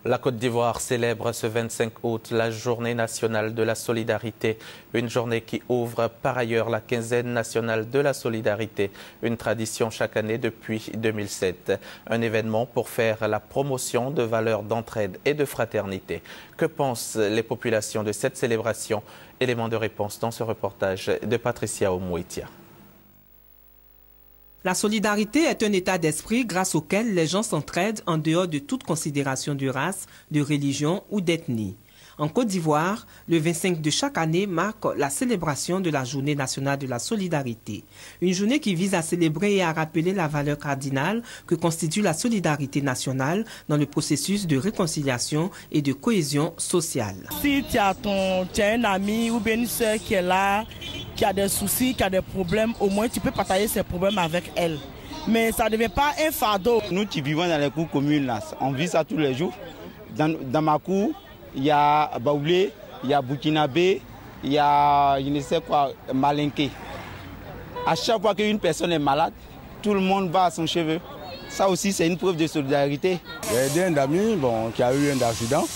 La Côte d'Ivoire célèbre ce 25 août la Journée nationale de la solidarité, une journée qui ouvre par ailleurs la quinzaine nationale de la solidarité, une tradition chaque année depuis 2007. Un événement pour faire la promotion de valeurs d'entraide et de fraternité. Que pensent les populations de cette célébration? Élément de réponse dans ce reportage de Patricia Omouetia. La solidarité est un état d'esprit grâce auquel les gens s'entraident en dehors de toute considération de race, de religion ou d'ethnie. En Côte d'Ivoire, le 25 de chaque année marque la célébration de la Journée nationale de la solidarité. Une journée qui vise à célébrer et à rappeler la valeur cardinale que constitue la solidarité nationale dans le processus de réconciliation et de cohésion sociale. Si tu as un ami ou bien une soeur qui est là, qui a des soucis, qui a des problèmes, au moins tu peux partager ses problèmes avec elle. Mais ça ne devient pas un fardeau. Nous qui vivons dans les cours communes, là, on vit ça tous les jours. Dans ma cour, il y a Baoulé, il y a Burkinabé, il y a, je ne sais quoi, Malinké. À chaque fois qu'une personne est malade, tout le monde va à son cheveu. Ça aussi, c'est une preuve de solidarité. J'ai aidé un ami qui a eu un accident.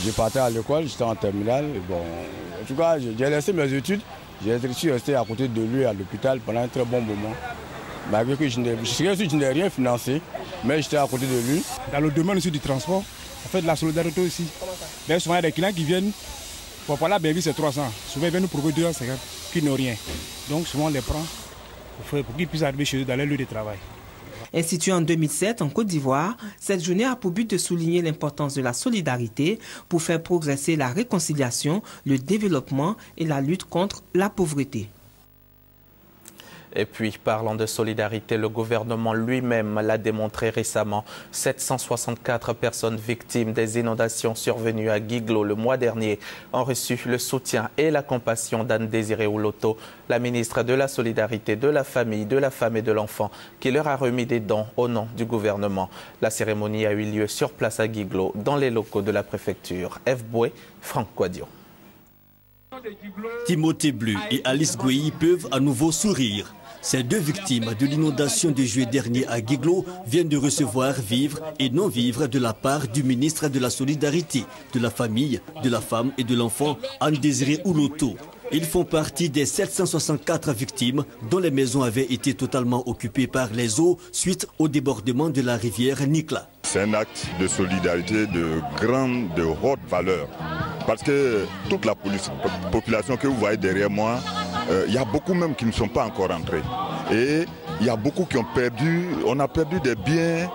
J'ai parti à l'école, j'étais en terminale. En tout cas, j'ai laissé mes études. Je suis resté à côté de lui à l'hôpital pendant un très bon moment. Malgré que je n'ai rien financé, mais j'étais à côté de lui. Dans le domaine aussi du transport, on fait de la solidarité aussi. Mais souvent, il y a des clients qui viennent, pour la bébé c'est 300. Souvent, ils viennent nous proposer 250 qui n'ont rien. Donc, souvent, on les prend pour qu'ils puissent arriver chez eux dans leur lieu de travail. Instituée en 2007 en Côte d'Ivoire, cette journée a pour but de souligner l'importance de la solidarité pour faire progresser la réconciliation, le développement et la lutte contre la pauvreté. Et puis, parlant de solidarité, le gouvernement lui-même l'a démontré récemment. 764 personnes victimes des inondations survenues à Guiglo le mois dernier ont reçu le soutien et la compassion d'Anne-Désiré Ouloto, la ministre de la Solidarité, de la Famille, de la Femme et de l'Enfant, qui leur a remis des dons au nom du gouvernement. La cérémonie a eu lieu sur place à Guiglo, dans les locaux de la préfecture. F. Boué, Franck Quadio. Timothée Bleu et Alice Guéhi peuvent à nouveau sourire. Ces deux victimes de l'inondation de juillet dernier à Guiglo viennent de recevoir vivre et non-vivre de la part du ministre de la Solidarité, de la Famille, de la Femme et de l'Enfant, Anne-Désiré Ouloto. Ils font partie des 764 victimes dont les maisons avaient été totalement occupées par les eaux suite au débordement de la rivière Nikla. C'est un acte de solidarité de haute valeur. Parce que toute la population que vous voyez derrière moi, il y a beaucoup même qui ne sont pas encore entrés. Et il y a beaucoup qui ont perdu, on a perdu des biens.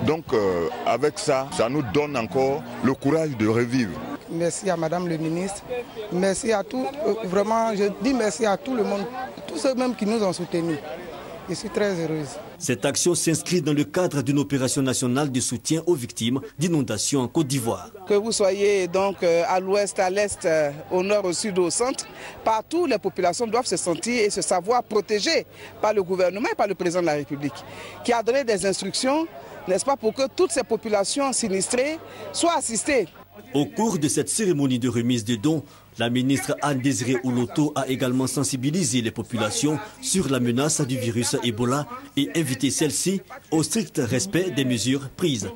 Donc avec ça, ça nous donne encore le courage de revivre. Merci à Madame le ministre, merci à tous, vraiment je dis merci à tout le monde, tous ceux même qui nous ont soutenus. Je suis très heureuse. Cette action s'inscrit dans le cadre d'une opération nationale de soutien aux victimes d'inondations en Côte d'Ivoire. Que vous soyez donc à l'ouest, à l'est, au nord, au sud, au centre, partout les populations doivent se sentir et se savoir protégées par le gouvernement et par le président de la République, qui a donné des instructions, n'est-ce pas, pour que toutes ces populations sinistrées soient assistées. Au cours de cette cérémonie de remise de dons, la ministre Anne-Désiré Ouloto a également sensibilisé les populations sur la menace du virus Ebola et invité celles-ci au strict respect des mesures prises.